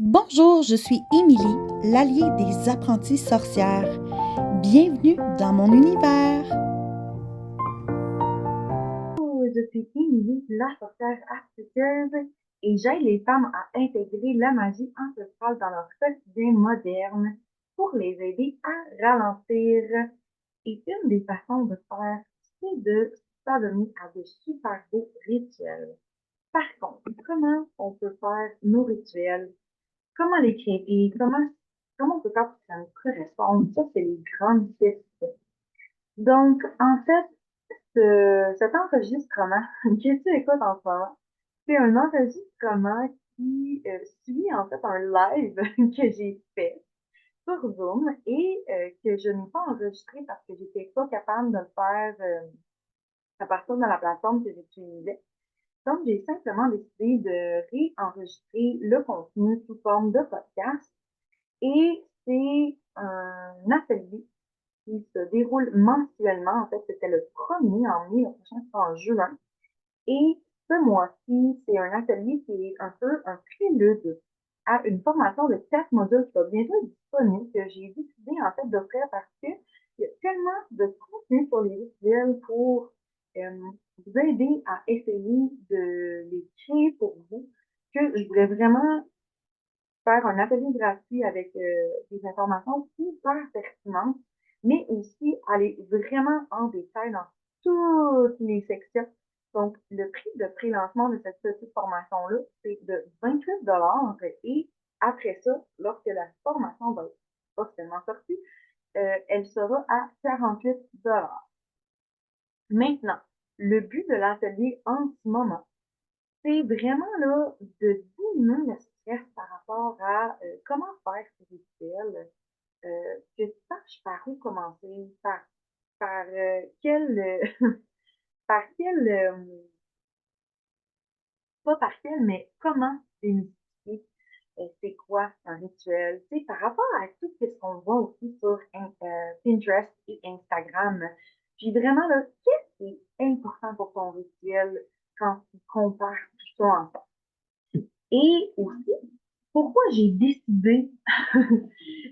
Bonjour, je suis Émilie, l'alliée des apprenties sorcières. Bienvenue dans mon univers. Je suis Émilie, la sorcière astucieuse, et j'aide les femmes à intégrer la magie ancestrale dans leur quotidien moderne pour les aider à ralentir. Et une des façons de faire, c'est de s'adonner à de super beaux rituels. Par contre, comment on peut faire nos rituels? Comment les créer? Comment on peut faire pour que ça nous corresponde? Ça, c'est les grandes questions. Donc, en fait, cet enregistrement que tu écoutes en ce moment, c'est un enregistrement qui suit en fait un live que j'ai fait sur Zoom et que je n'ai pas enregistré parce que j'étais pas capable de le faire à partir de la plateforme que j'utilisais. Donc, j'ai simplement décidé de réenregistrer le contenu sous forme de podcast et c'est un atelier qui se déroule mensuellement. En fait, c'était le premier en mai, le prochain sera en juin. Et ce mois-ci, c'est un atelier qui est un peu un prélude à une formation de 4 modules qui va bientôt être disponible, que j'ai décidé en fait d'offrir parce que il y a tellement de contenu sur les rituels pour vous aider à essayer de les créer pour vous, que je voulais vraiment faire un atelier gratuit avec des informations super pertinentes, mais aussi aller vraiment en détail dans toutes les sections. Donc, le prix de pré-lancement de cette petite formation-là, c'est de 28 et après ça, lorsque la formation va être officiellement sortie, elle sera à 48 $. Maintenant, le but de l'atelier en ce moment, c'est vraiment là de diminuer le stress par rapport à comment faire ce rituel, que tu saches par où commencer, par quel, par quel, pas par quel, mais comment démystifier c'est quoi un rituel, tu sais, par rapport à tout ce qu'on voit aussi sur Pinterest et Instagram. Puis vraiment, là, qu'est-ce qui est important pour ton rituel quand tu compares tout ça ensemble? Et aussi, pourquoi j'ai décidé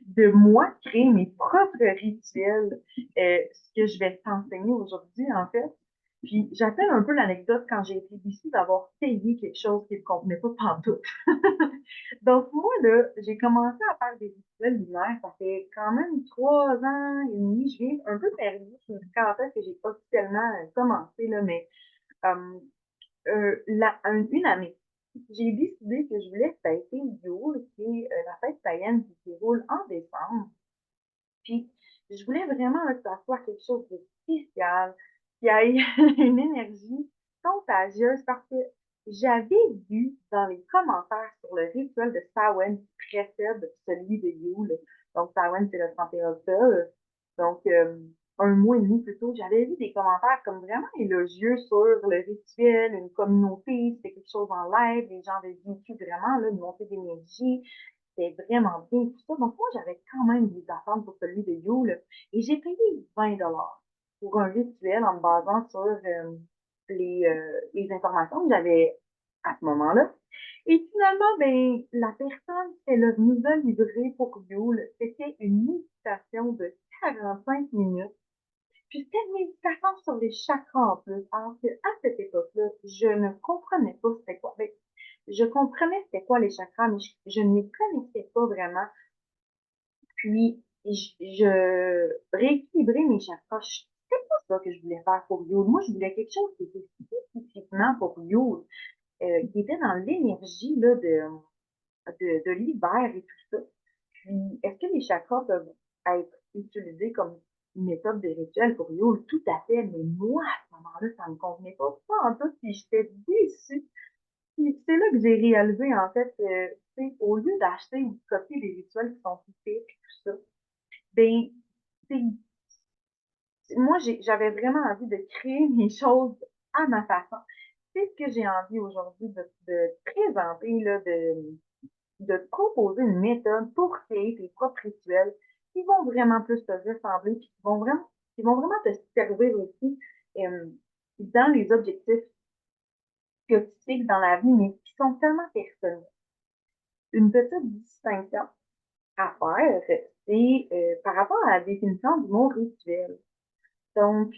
de moi créer mes propres rituels, ce que je vais t'enseigner aujourd'hui en fait. Puis j'appelle un peu l'anecdote quand j'ai été déçue d'avoir payé quelque chose qui ne me convenait pas pantoute. Donc moi, là, j'ai commencé à faire des rituels lunaires, ça fait quand même 3 ans et demi. Je viens un peu perdue, je me suis quand est-ce que j'ai officiellement commencé, là, mais euh, une année, j'ai décidé que je voulais fêter Yule, qui est la fête païenne qui se déroule en décembre. Puis, je voulais vraiment que ça soit quelque chose de spécial, qui ait une énergie contagieuse, parce que j'avais vu dans les commentaires sur le rituel de Samhain qui précède celui de Yule. Donc, Samhain, c'est le 31 octobre. Donc, un mois et demi plus tôt, j'avais vu des commentaires comme vraiment élogieux sur le rituel, une communauté, c'était quelque chose en live, les gens avaient vécu vraiment là, une montée d'énergie, c'était vraiment bien, tout ça. Donc, moi, j'avais quand même des attentes pour celui de Yule. Et j'ai payé 20 $ pour un rituel en me basant sur les informations que j'avais à ce moment-là. Et finalement, ben, la personne qu'elle est venue me livrer pour Yule, c'était une méditation de 45 minutes. Puis c'était une méditation sur les chakras en plus. Alors qu'à cette époque-là, je ne comprenais pas c'était quoi. Ben, je comprenais c'était quoi les chakras, mais je ne les connaissais pas vraiment. Puis, je rééquilibrais mes chakras. C'était pas ça que je voulais faire pour Yule. Moi, je voulais quelque chose qui était spécifiquement pour Yule, qui était dans l'énergie là, de l'hiver et tout ça. Puis, est-ce que les chakras peuvent être utilisés comme une méthode de rituel pour Yule? Tout à fait, mais moi, à ce moment-là, ça ne me convenait pas en tout, puis j'étais déçue. Puis c'est là que j'ai réalisé, en fait, au lieu d'acheter ou de copier des rituels qui sont faits et tout ça, ben, moi, j'avais vraiment envie de créer mes choses à ma façon. C'est ce que j'ai envie aujourd'hui de présenter, là, de proposer une méthode pour créer tes propres rituels qui vont vraiment plus te ressembler, puis qui vont vraiment te servir aussi euh, dans les objectifs que tu fixes dans la vie, mais qui sont tellement personnels. Une petite distinction à faire, c'est par rapport à la définition du mot rituel. Donc,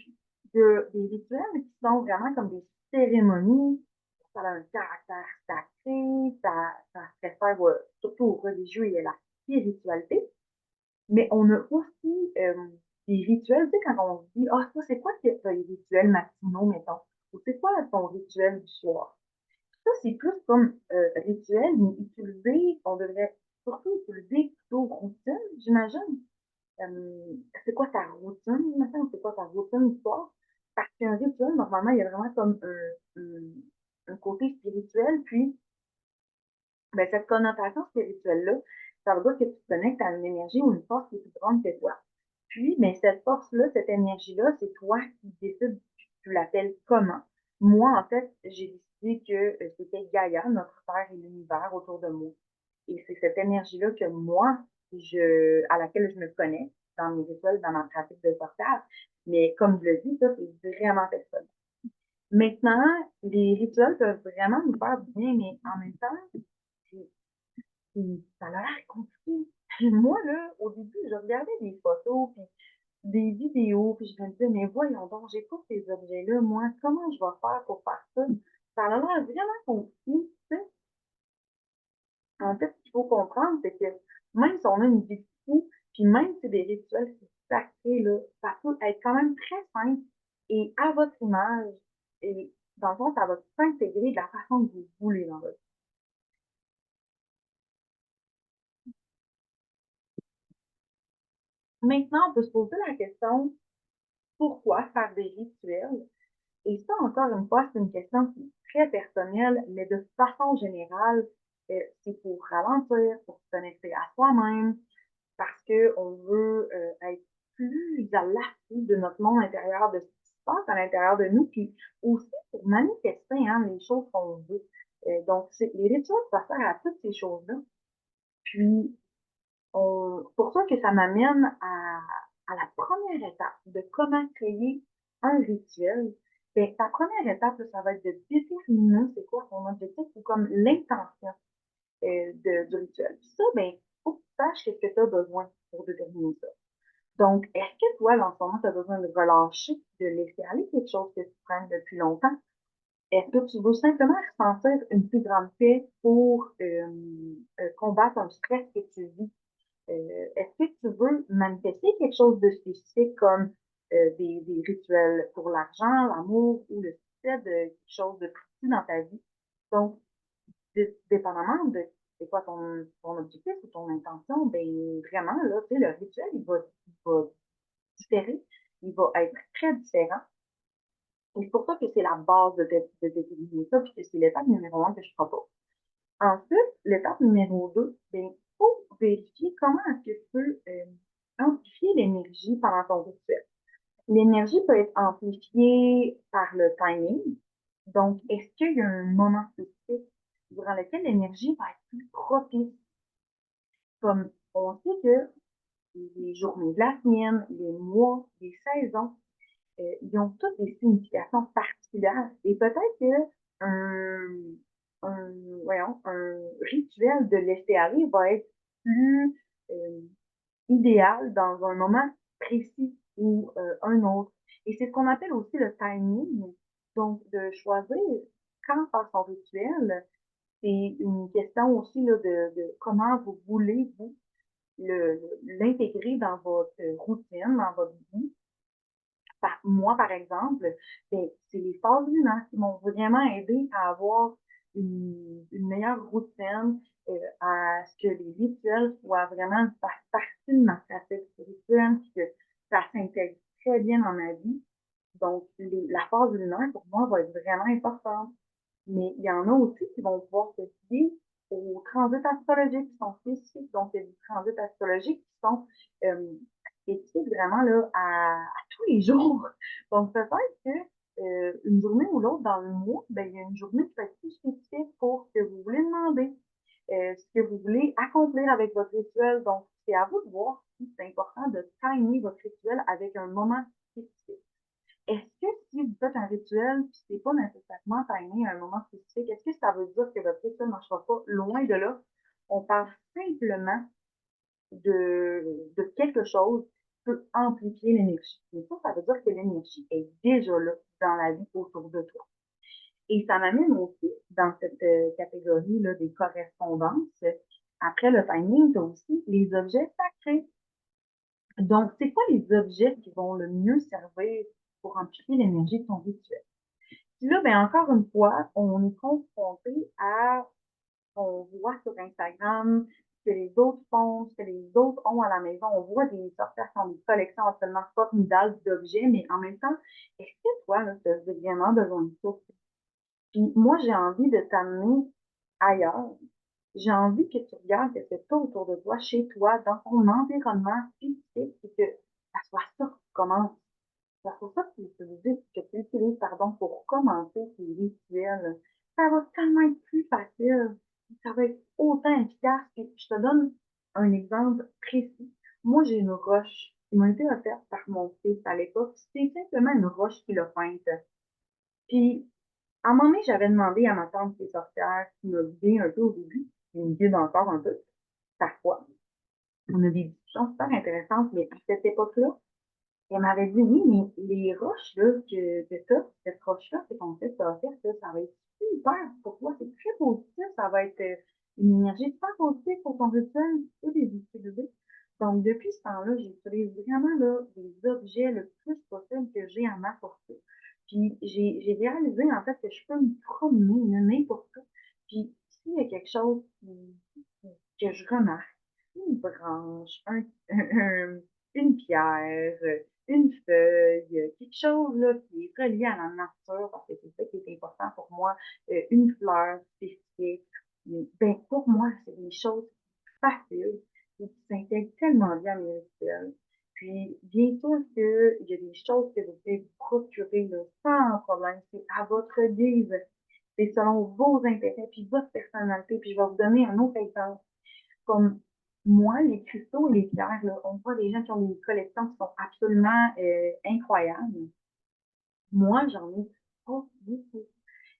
il y a des rituels qui sont vraiment comme des cérémonies, ça a un caractère sacré, ça se réfère surtout aux religieux et à la spiritualité. Mais on a aussi des rituels, tu sais, quand on se dit, ah, ça, c'est quoi les rituels matinaux, mettons, ou c'est quoi ton rituel du soir? Ça, c'est plus comme rituel, mais utilisé, on devrait surtout utiliser plutôt routine, j'imagine. C'est quoi ta routine, maintenant, c'est quoi ta routine du soir? Parce qu'un rituel, normalement, il y a vraiment comme un côté spirituel, puis ben, cette connotation spirituelle-là, ça veut dire que tu te connectes à une énergie ou une force qui est plus grande que toi. Puis, mais cette force-là, cette énergie-là, c'est toi qui décides, tu l'appelles comment. Moi, en fait, j'ai décidé que c'était Gaïa, notre Terre et l'univers autour de moi. Et c'est cette énergie-là que moi, à laquelle je me connecte dans mes rituels, dans ma pratique de sorcière. Mais comme je le dis, ça, c'est vraiment personnel. Maintenant, les rituels peuvent vraiment nous faire du bien, mais en même temps, c'est ça a l'air compliqué. Moi, là, au début, je regardais des photos, puis des vidéos, puis je me disais, mais voyons donc, j'ai pas ces objets-là, moi, comment je vais faire pour faire ça? Ça a l'air vraiment compliqué, tu sais. En fait, ce qu'il faut comprendre, c'est que même si on a une vie de fou, puis même si des rituels sacrés, là, ça peut être quand même très simple et à votre image. Et dans le fond, ça va s'intégrer de la façon que vous voulez dans votre vie. Maintenant, on peut se poser la question, pourquoi faire des rituels? Et ça, encore une fois, c'est une question qui est très personnelle, mais de façon générale, c'est pour ralentir, pour se connecter à soi-même, parce qu'on veut être plus à l'affût de notre monde intérieur, de ce qui se passe à l'intérieur de nous, puis aussi pour manifester hein, les choses qu'on veut. Donc, les rituels, ça sert à toutes ces choses-là. Puis, pour ça que ça m'amène à la première étape de comment créer un rituel. Ben, ta première étape, ça va être de déterminer c'est quoi ton objectif ou comme l'intention du rituel. Puis ça, ben, faut que tu saches qu'est-ce que tu as besoin pour déterminer ça. Donc, est-ce que toi, là, en ce moment, tu as besoin de relâcher, de laisser aller quelque chose que tu prends depuis longtemps? Est-ce que tu veux simplement ressentir une plus grande paix pour combattre un stress que tu vis? Est-ce que tu veux manifester quelque chose de spécifique comme des rituels pour l'argent, l'amour ou le succès de quelque chose de précis dans ta vie? Donc, dépendamment de c'est quoi ton objectif ou ton intention, ben vraiment, là, tu sais, le rituel, il va différer, il va être très différent. Et c'est pour ça que c'est la base de déterminer ça, puis que c'est l'étape numéro un que je propose. Ensuite, l'étape numéro 2, ben, il faut vérifier comment est-ce que tu peux amplifier l'énergie pendant ton rituel. L'énergie peut être amplifiée par le timing. Donc, est-ce qu'il y a un moment spécifique durant lequel l'énergie va être plus propice? Comme on sait que les journées de la semaine, les mois, les saisons, ils ont toutes des significations particulières. Et peut-être que un, un rituel de laisser aller va être plus idéal dans un moment précis ou un autre. Et c'est ce qu'on appelle aussi le timing. Donc, de choisir quand faire son rituel, c'est une question aussi là, de comment vous voulez, vous, l'intégrer dans votre routine, dans votre vie. Moi, par exemple, ben, c'est les phases lunaires qui m'ont vraiment aidé à avoir une meilleure routine, à ce que les rituels soient vraiment une partie de ma pratique spirituelle, puis que ça s'intègre très bien dans ma vie. Donc, la phase lunaire, pour moi, va être vraiment importante. Mais il y en a aussi qui vont pouvoir se fier aux transits astrologiques qui sont spécifiques. Donc, il y a des transits astrologiques qui sont spécifiques vraiment là, à tous les jours. Donc, peut-être que une journée ou l'autre dans le mois, ben, il y a une journée qui va être plus spécifique pour ce que vous voulez demander, ce que vous voulez accomplir avec votre rituel. Donc, c'est à vous de voir si c'est important de timer votre rituel avec un moment spécifique. Est-ce que si vous faites un rituel, puis c'est pas nécessairement timé à un moment spécifique, est-ce que ça veut dire que votre rituel ne marchera pas? Loin de là. on parle simplement de quelque chose qui peut amplifier l'énergie. Mais ça veut dire que l'énergie est déjà là dans la vie autour de toi. Et ça m'amène aussi dans cette catégorie-là des correspondances. Après le timing, tu as aussi les objets sacrés. Donc, c'est quoi les objets qui vont le mieux servir pour amplifier l'énergie de ton rituel? Puis là, ben encore une fois, on est confronté à, on voit sur Instagram ce que les autres font, ce que les autres ont à la maison. On voit des sorcières qui ont des collections absolument formidables d'objets, mais en même temps, est-ce que toi, tu as vraiment besoin de ça? Puis moi, j'ai envie de t'amener ailleurs. J'ai envie que tu regardes ce que tu as autour de toi, chez toi, dans ton environnement physique, et que ça soit ça qui commence. Ça soit ça que tu utilises, pardon, pour commencer tes rituels. Ça va tellement être plus facile. Ça va être autant efficace. Puis je te donne un exemple précis. Moi, j'ai une roche qui m'a été offerte par mon fils à l'époque. C'est simplement une roche qu'il a peinte. Puis à un moment donné, j'avais demandé à ma tante qui est sorcière, qui m'a guidée un peu au début, qui me guide encore un peu, parfois. On a des discussions super intéressantes, mais à cette époque-là, elle m'avait dit, oui, mais les roches, là, que t'as, cette roche-là, c'est ton fait, ça va faire, ça va être super pour toi, c'est très positif, ça va être une énergie super positive pour ton rituel, tu peux les utiliser. Donc, depuis ce temps-là, j'utilise vraiment, là, des objets le plus possible que j'ai à ma portée. Puis, j'ai réalisé, en fait, que je peux me promener n'importe où. Puis, s'il y a quelque chose que je remarque, une branche, une pierre, une feuille, quelque chose là, qui est relié à la nature, parce que c'est ça qui est important pour moi, une fleur spécifique. Ben, pour moi, c'est des choses faciles et qui s'intègrent tellement bien à mes rituels. Puis, bien sûr qu'il y a des choses que vous pouvez vous procurer là, sans problème. C'est à votre guise. C'est selon vos intérêts puis votre personnalité. Puis, je vais vous donner un autre exemple. Comme moi, les cristaux et les pierres, là, on voit des gens qui ont des collections qui sont absolument incroyables. Moi, j'en ai pas beaucoup.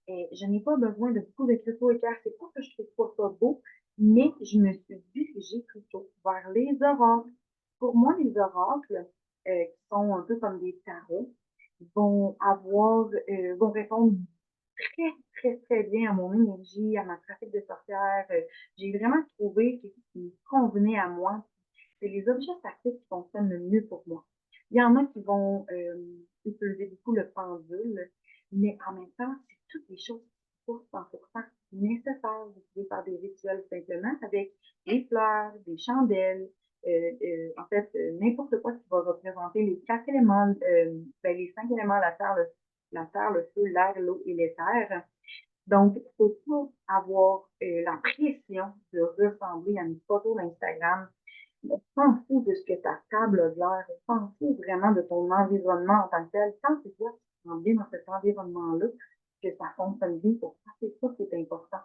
Et je n'ai pas besoin de beaucoup de cristaux et pierres. C'est pas que je trouve pas ça beau, mais je me suis dirigée plutôt vers les oracles. Pour moi, les oracles, qui sont un peu comme des tarots, vont répondre très, très, très bien à mon énergie, à ma trafic de sorcière. J'ai vraiment trouvé ce qui me convenait à moi. C'est les objets sacrés qui fonctionnent le mieux pour moi. Il y en a qui vont utiliser beaucoup le pendule, mais en même temps, c'est toutes les choses qui sont 100% nécessaires. Vous pouvez faire des rituels simplement avec des fleurs, des chandelles, en fait, n'importe quoi qui va représenter les 4 éléments, ben, les 5 éléments, la terre, le feu, l'air, l'eau et l'éther. Donc, il faut pas avoir la pression de ressembler à une photo d'Instagram. S'en fout de ce que ta table a l'air, s'en fout vraiment de ton environnement en tant que tel. Tant que toi, tu te sens bien dans cet environnement-là, que ça fonctionne bien pour toi, c'est ça qui est important.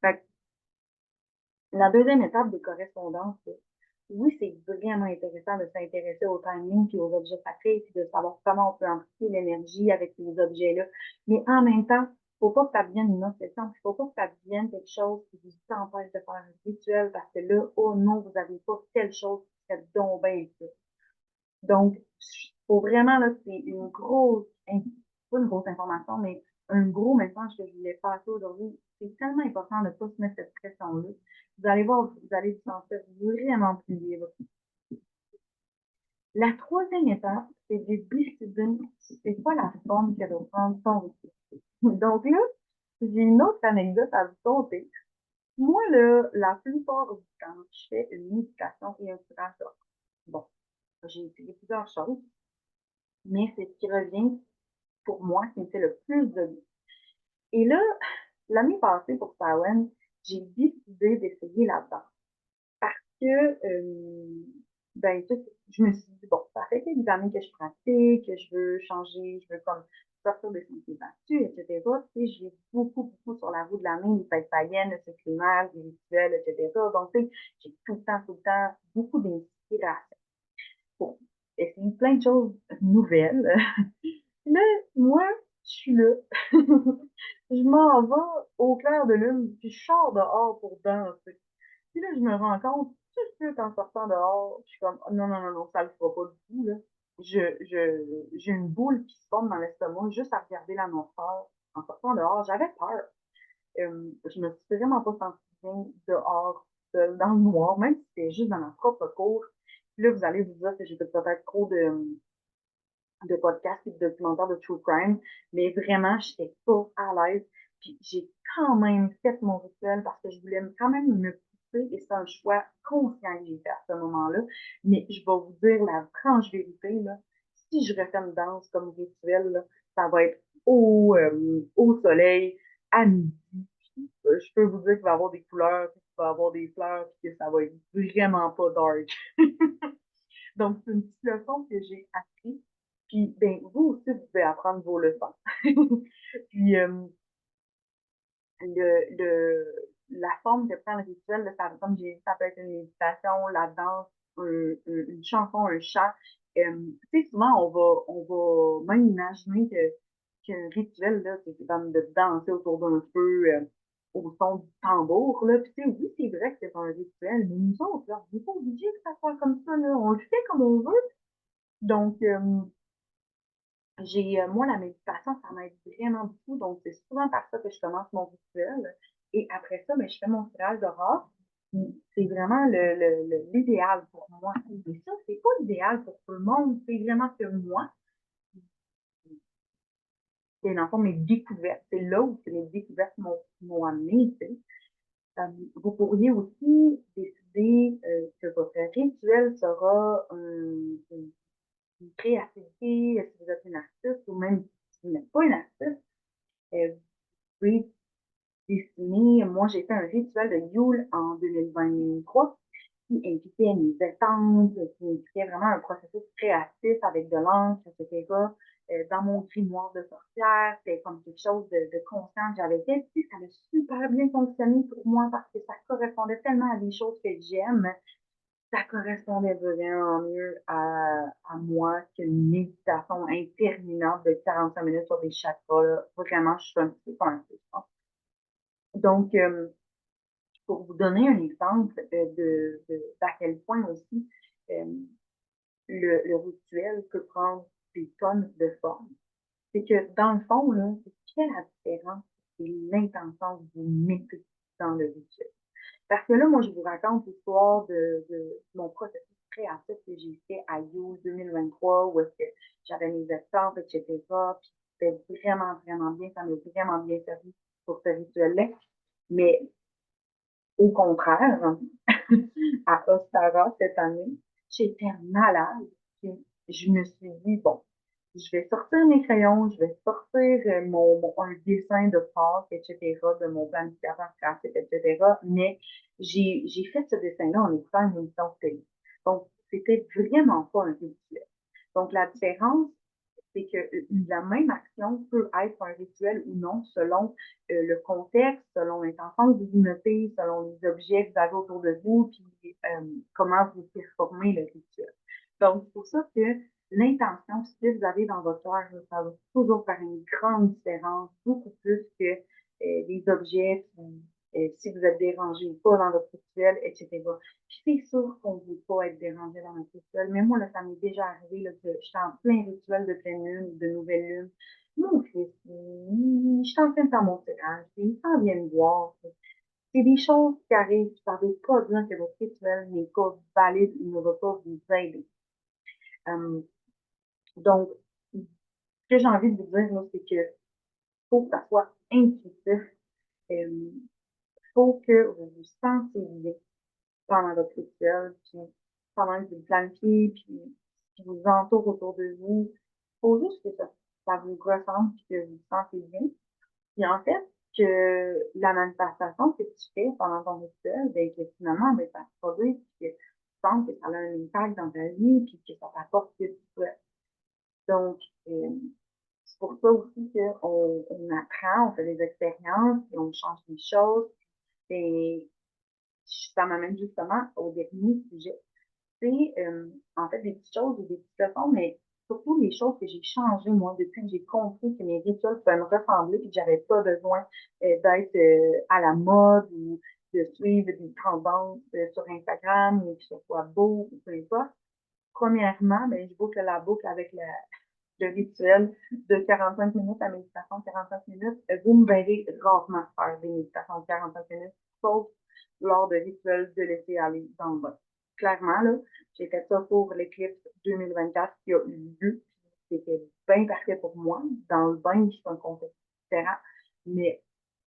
Fait que la deuxième étape des correspondances, oui, c'est vraiment intéressant de s'intéresser au timing et aux objets sacrés, puis de savoir comment on peut amplifier l'énergie avec ces objets-là. Mais en même temps, faut pas que ça devienne une obsession, faut pas que ça devienne quelque chose qui vous empêche de faire un rituel parce que là, oh non, vous n'avez pas telle chose qui serait donc bien ça. Donc, faut vraiment, là, c'est pas une grosse information, mais un gros message que je voulais passer aujourd'hui. C'est tellement important de ne pas se mettre cette pression-là. Vous allez voir, vous allez vous sentir vraiment plus libre. La troisième étape, c'est de décider c'est quoi la forme que doit prendre ton rituel. Donc là, j'ai une autre anecdote à vous conter. Moi, là, la plupart du temps, je fais une méditation et un tirage d'or. Bon, j'ai essayé plusieurs choses, mais c'est ce qui revient pour moi qui me fait le plus de bien. Et là, l'année passée pour Samhain, j'ai décidé d'essayer la danse parce que, ben, tu sais, je me suis dit, bon, ça fait quelques années que je pratique, que je veux changer, je veux comme sortir des sentiers battus, etc. Tu sais, je vais beaucoup, beaucoup sur la roue de la main, les fêtes païennes, le séculaire, les rituels, etc. Donc, tu sais, j'ai tout le temps, beaucoup d'inspiration pour essayer plein de choses nouvelles. Là, moi, je suis là. Je m'en vais au clair de lune, puis je sors dehors pour danser. Puis là, je me rends compte tout de suite en sortant dehors, je suis comme non, non, non, non, ça le fera pas du tout, là. J'ai une boule qui se forme dans l'estomac juste à regarder l'annonceur en sortant dehors. J'avais peur. Je me suis vraiment pas sentie bien dehors, seule, dans le noir, même si c'était juste dans ma propre cour. Puis là, vous allez vous dire que j'écoute peut-être trop de podcasts et de documentaires de true crime, mais vraiment, j'étais pas à l'aise. Puis j'ai quand même fait mon rituel parce que je voulais quand même me pousser et c'est un choix conscient que j'ai fait à ce moment-là. Mais je vais vous dire la franche vérité, là, si je refais une danse comme rituel, là, ça va être au soleil, à midi. Je peux vous dire qu'il va y avoir des couleurs, qu'il va y avoir des fleurs, puis que ça va être vraiment pas dark. Donc, c'est une petite leçon que j'ai appris. Puis, ben, vous aussi, vous pouvez apprendre vos leçons. Puis, la forme que prend le rituel, là, ça, comme j'ai dit, ça peut être une méditation, la danse, une chanson, un chant. Tu sais, souvent, on va même imaginer qu'un rituel, là, c'est comme de danser autour d'un feu, au son du tambour, là. Puis, tu sais, oui, c'est vrai que c'est un rituel, mais nous autres, là, on n'est pas obligé que ça soit comme ça, là. On le fait comme on veut. Donc, moi, la méditation, ça m'aide vraiment beaucoup. Donc, c'est souvent par ça que je commence mon rituel. Et après ça, ben, je fais mon tirage d'aura. C'est vraiment l'idéal pour moi. Mais ça, c'est pas l'idéal pour tout le monde. C'est vraiment que moi, c'est dans le fond mes découvertes. C'est là où mes découvertes m'ont amené. Tu sais. Vous pourriez aussi décider que votre rituel sera une créativité, si vous êtes une artiste ou même si vous n'êtes pas une artiste. Vous pouvez dessiner. Moi, j'ai fait un rituel de Yule en 2023 qui impliquait une détente, qui impliquait vraiment un processus créatif avec de l'encre, etc. Dans mon grimoire de sorcière, c'était comme quelque chose de conscient que j'avais fait. Puis, ça a super bien fonctionné pour moi parce que ça correspondait tellement à des choses que j'aime. Ça correspondait vraiment mieux à moi qu'une méditation interminable de 45 minutes sur des chakras. Là. Vraiment, je suis un petit peu coincée, je pense. Donc, pour vous donner un exemple d'à quel point aussi euh, le rituel peut prendre des tonnes de formes, c'est que dans le fond, là, ce qui fait la différence, c'est l'intention que vous mettez dans le rituel. Parce que là, moi, je vous raconte l'histoire de mon processus créatif que j'ai fait à You 2023, où est-ce que j'avais mes estampes, etc. Puis c'était vraiment, vraiment bien, ça m'a vraiment bien servi pour ce rituel-là. Mais au contraire, à Ostara cette année, j'étais malade. Puis je me suis dit, bon, je vais sortir mes crayons, je vais sortir un dessin de Pâques, etc., de mon planificateur graphique, etc. Mais j'ai fait ce dessin-là en écoutant une émission de télé. Donc, c'était vraiment pas un rituel. Donc, la différence, c'est que la même action peut être un rituel ou non selon le contexte, selon l'intention que vous mettez, selon les objets que vous avez autour de vous, puis comment vous performez le rituel. Donc, c'est pour ça que l'intention, ce que vous avez dans votre cœur, ça va toujours faire une grande différence, beaucoup plus que les objets, si vous êtes dérangé ou pas dans votre rituel, etc. Puis c'est sûr qu'on ne veut pas être dérangé dans notre rituel, mais moi, là, ça m'est déjà arrivé là, que j'étais en plein rituel de pleine lune, de nouvelle lune. Mon fils, je suis en train de faire mon tirage, puis il s'en vient me voir. C'est des choses qui arrivent, ça ne veut pas dire que votre rituel n'est pas valide, il ne va pas vous aider. Euh, donc, ce que j'ai envie de vous dire, là, c'est que faut que ça soit intuitif. Il faut que vous vous sensibilisez pendant votre rituel, puis pendant que vous le planifiez, puis ce qui vous entoure autour de vous. Il faut juste que ça vous ressemble, puis que vous vous sentez bien. Puis en fait, que la manifestation que tu fais pendant ton rituel, ben, que finalement, ben, ça se produit, puis que tu sens que ça a un impact dans ta vie, puis que ça t'apporte ce que tu souhaites. Donc, c'est pour ça aussi qu'on apprend, on fait des expériences, et on change des choses. Et ça m'amène justement au dernier sujet. C'est en fait des petites choses ou des petites leçons, mais surtout les choses que j'ai changées, moi, depuis que j'ai compris que mes rituels pouvaient me ressembler et que j'avais pas besoin d'être à la mode ou de suivre des tendances sur Instagram, ou que ce soit beau ou peu importe. Premièrement, ben, je boucle la boucle avec le rituel de 45 minutes, la méditation de 45 minutes. Vous me verrez rarement faire des méditations de 45 minutes, sauf lors de rituels de laisser aller dans le bain. Clairement, là, j'ai fait ça pour l'éclipse 2024 qui a eu lieu. C'était bien parfait pour moi. Dans le bain, c'est un contexte différent, mais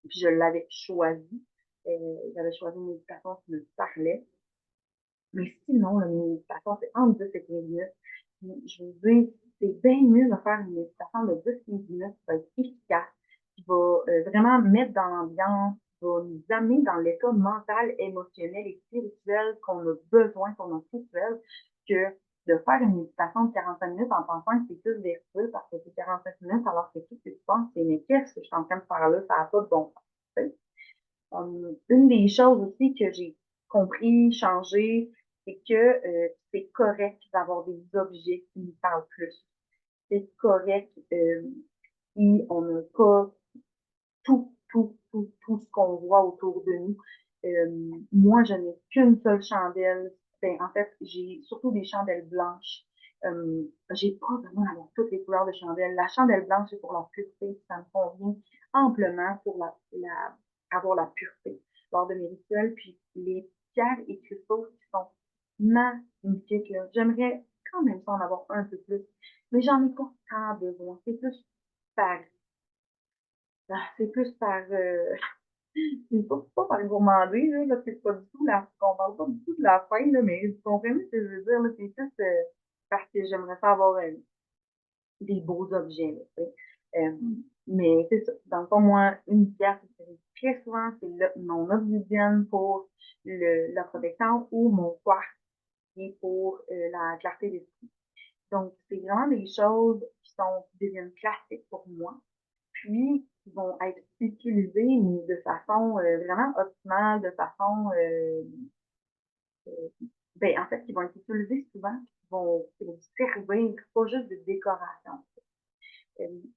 puis je l'avais choisi. J'avais choisi une méditation qui me parlait. Mais sinon, la méditation, c'est entre 10 et 15 minutes. Puis, je vous dis, c'est bien mieux de faire une méditation de 10-15 minutes qui va être efficace, qui va vraiment mettre dans l'ambiance, qui va nous amener dans l'état mental, émotionnel et spirituel qu'on a besoin pour notre rituel, que de faire une méditation de 45 minutes en pensant que c'est plus vertueux parce que c'est 45 minutes, alors que tout ce que tu penses, c'est mais qu'est-ce que je suis en train de faire là, ça n'a pas de bon sens. Une des choses aussi que j'ai compris, changé, c'est que c'est correct d'avoir des objets qui nous parlent plus. C'est correct si on n'a pas tout ce qu'on voit autour de nous. Moi, je n'ai qu'une seule chandelle. Ben, en fait, j'ai surtout des chandelles blanches. J'ai pas besoin d'avoir toutes les couleurs de chandelles. La chandelle blanche, c'est pour la pureté. Ça me convient amplement pour avoir la pureté lors de mes rituels. Puis les pierres et cristaux qui sont magnifiques, là. J'aimerais quand même ça en avoir un peu plus. Mais j'en ai pas tant besoin. C'est plus par c'est plus par c'est pas par gourmandise, là, parce que c'est pas du tout on parle pas du tout de la faim, là, mais vous comprenez ce que je veux dire, là, c'est plus parce que j'aimerais ça avoir des beaux objets, là, tu sais. Mais c'est ça. Dans le fond, moi, une pierre que j'utilise très souvent, c'est mon obsidienne pour la protection ou mon quartz qui est pour la clarté d'esprit. Donc, c'est vraiment des choses qui deviennent classiques pour moi, puis qui vont être utilisées mais de façon vraiment optimale, de façon, ben, en fait, qui vont être utilisées souvent, qui vont servir, pas juste de décoration.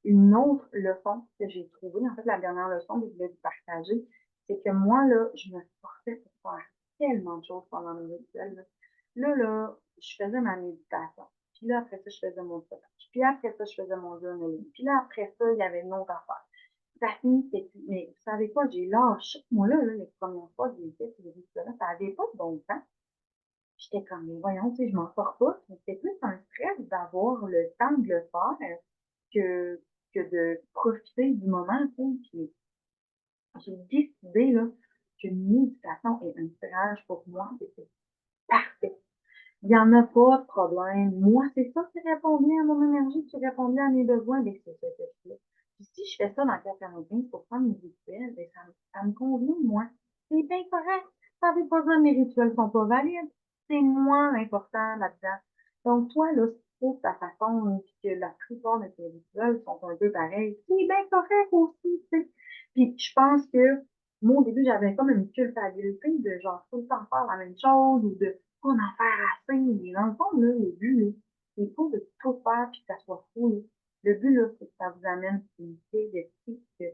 Une autre leçon que j'ai trouvée, en fait, la dernière leçon que je voulais vous partager, c'est que moi, là, je me forçais pour faire tellement de choses pendant mes rituels. Là, je faisais ma méditation. Puis là, après ça, je faisais mon stockage. Puis après ça, je faisais mon journaling. Puis là, après ça, il y avait une autre affaire. Ça finit, mais vous savez quoi, j'ai lâché. Moi, là, les premières fois que j'ai fait ces rituels-là, ça n'avait pas de bon temps. J'étais comme, mais voyons, tu sais, je m'en sors pas. C'était plus un stress d'avoir le temps de le faire que, que de profiter du moment, tu sais. Puis j'ai décidé, là, qu'une méditation et un tirage pour moi, c'était parfait. Il n'y en a pas de problème. Moi, c'est ça qui répond bien à mon énergie, qui répond bien à mes besoins, mais c'est ça que je fais. Puis si je fais ça dans 95% de mes rituels, ben ça me convient, moi. C'est bien correct. Ça veut pas dire que mes rituels sont pas valides. C'est moi l'important là-dedans. Donc, toi, là, si tu trouves ta façon, puis que la plupart de tes rituels sont un peu pareils, c'est bien correct aussi, tu sais. Puis je pense que moi, au début, j'avais comme une culpabilité de genre tout le temps faire la même chose ou de pas en faire assez. Mais dans le fond, là, le but, là, c'est pas de tout faire puis que ça soit fou, là. Le but, là, c'est que ça vous amène une paix d'esprit, que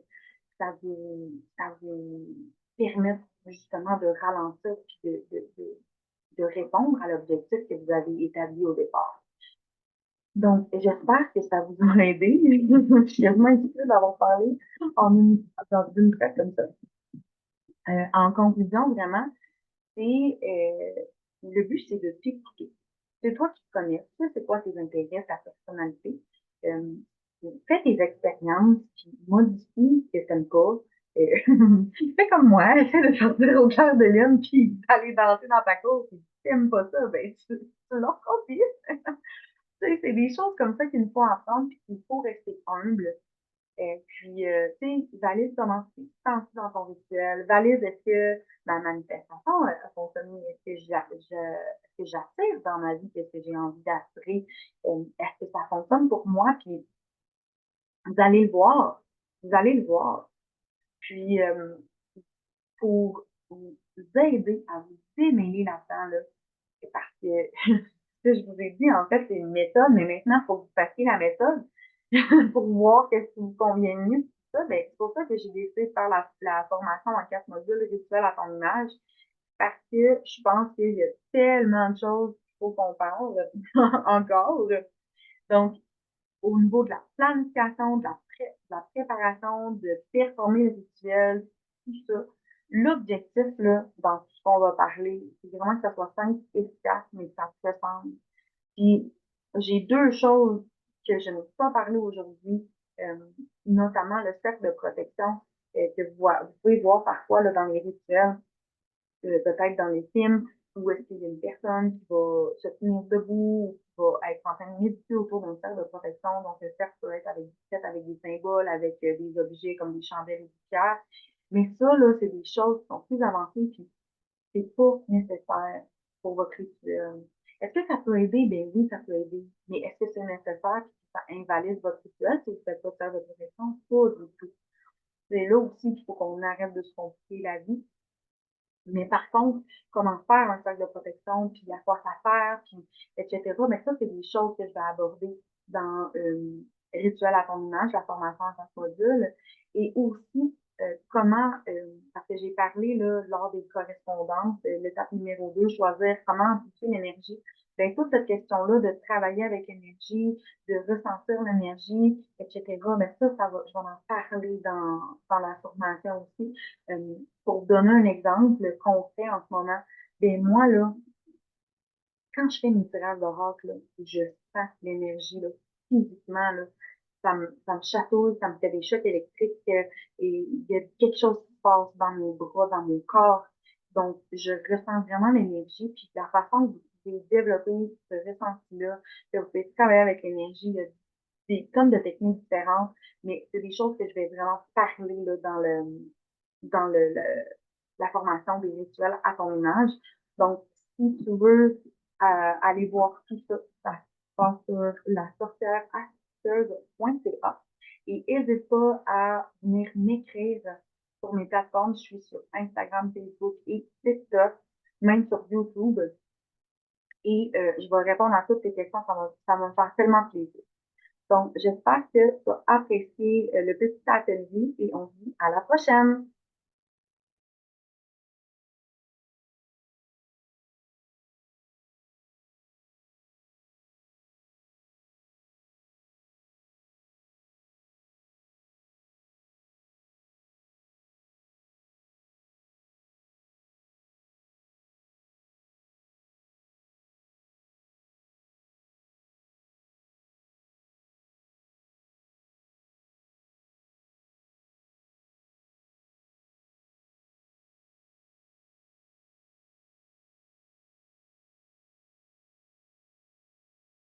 ça vous permette justement de ralentir puis de répondre à l'objectif que vous avez établi au départ. Donc, j'espère que ça vous a aidé. Je suis vraiment excitée d'avoir parlé dans une traite comme ça. En conclusion, vraiment, le but, c'est de t'écouter. C'est toi qui te connais, tu sais c'est quoi tes intérêts, ta personnalité. Euh, Fais tes expériences, puis modifie ce que t'aimes pas. Fais comme moi, essaie de sortir au clair de lune, puis d'aller danser dans ta cour, puis si t'aimes pas ça, ben tu leur copies. Tu sais, c'est des choses comme ça qu'il faut apprendre, puis qu'il faut rester humble. Puis, tu sais, valide comment tu te sens dans ton rituel, valide est-ce que ma manifestation a fonctionné, est-ce que j'attire dans ma vie, qu'est-ce que j'ai envie d'attirer, est-ce que ça fonctionne pour moi, puis vous allez le voir, vous allez le voir. Puis, pour vous aider à vous démêler là-dedans, là, c'est parce que, je vous ai dit, en fait, c'est une méthode, mais maintenant, il faut que vous fassiez la méthode pour voir qu'est-ce qui vous convient le mieux. ça, ben, c'est pour ça que j'ai décidé de faire la formation en 4 modules rituels à ton image, parce que je pense qu'il y a tellement de choses qu'il faut qu'on parle encore. Donc, au niveau de la planification, de la préparation, de performer le rituel, tout ça. L'objectif, là, dans tout ce qu'on va parler, c'est vraiment que ça soit simple, efficace, mais que ça se ressemble. Puis, j'ai deux choses que je n'ai pas parlé aujourd'hui, euh, notamment le cercle de protection que vous pouvez voir parfois là, dans les rituels, peut-être dans les films, où est-ce qu'il y a une personne qui va se tenir debout, qui va être en train de méditer autour d'un cercle de protection. Donc, le cercle peut être avec des symboles, avec des objets comme des chandelles et des pierres. Mais ça, là, c'est des choses qui sont plus avancées, puis c'est pas nécessaire pour votre rituel. Est-ce que ça peut aider? Ben oui, ça peut aider. Mais est-ce que c'est nécessaire que ça invalide votre rituel si vous ne faites pas faire de protection? Pas du tout. C'est là aussi qu'il faut qu'on arrête de se compliquer la vie. Mais par contre, comment faire un sac de protection, puis à quoi ça sert, puis etc. Mais ça, c'est des choses que je vais aborder dans Rituel à ton image, la formation en tant que module. Et aussi, parce que j'ai parlé là, lors des correspondances, l'étape numéro 2, choisir comment amplifier l'énergie. Ben, toute cette question-là de travailler avec l'énergie, de ressentir l'énergie, etc. Mais je vais en parler dans la formation aussi. Pour donner un exemple concret en ce moment, ben moi, là, quand je fais mes tirages d'oracle, là, je sens l'énergie, là, physiquement, là. Ça me chatouille, ça me fait des chocs électriques, et il y a quelque chose qui se passe dans mes bras, dans mon corps. Donc, je ressens vraiment l'énergie, puis la façon que vous pouvez développer ce ressenti-là, que vous pouvez travailler avec l'énergie, il y a des tonnes de techniques différentes, mais c'est des choses que je vais vraiment parler là, dans la formation des rituels à ton image. Donc, si tu veux aller voir tout ça, ça se passe sur la sorcièreastucieuse.ca et n'hésite pas à venir m'écrire sur mes plateformes. Je suis sur Instagram, Facebook et TikTok, même sur YouTube. Et je vais répondre à toutes tes questions. Ça va me faire tellement plaisir. Donc, j'espère que tu as apprécié le petit atelier et on se dit à la prochaine!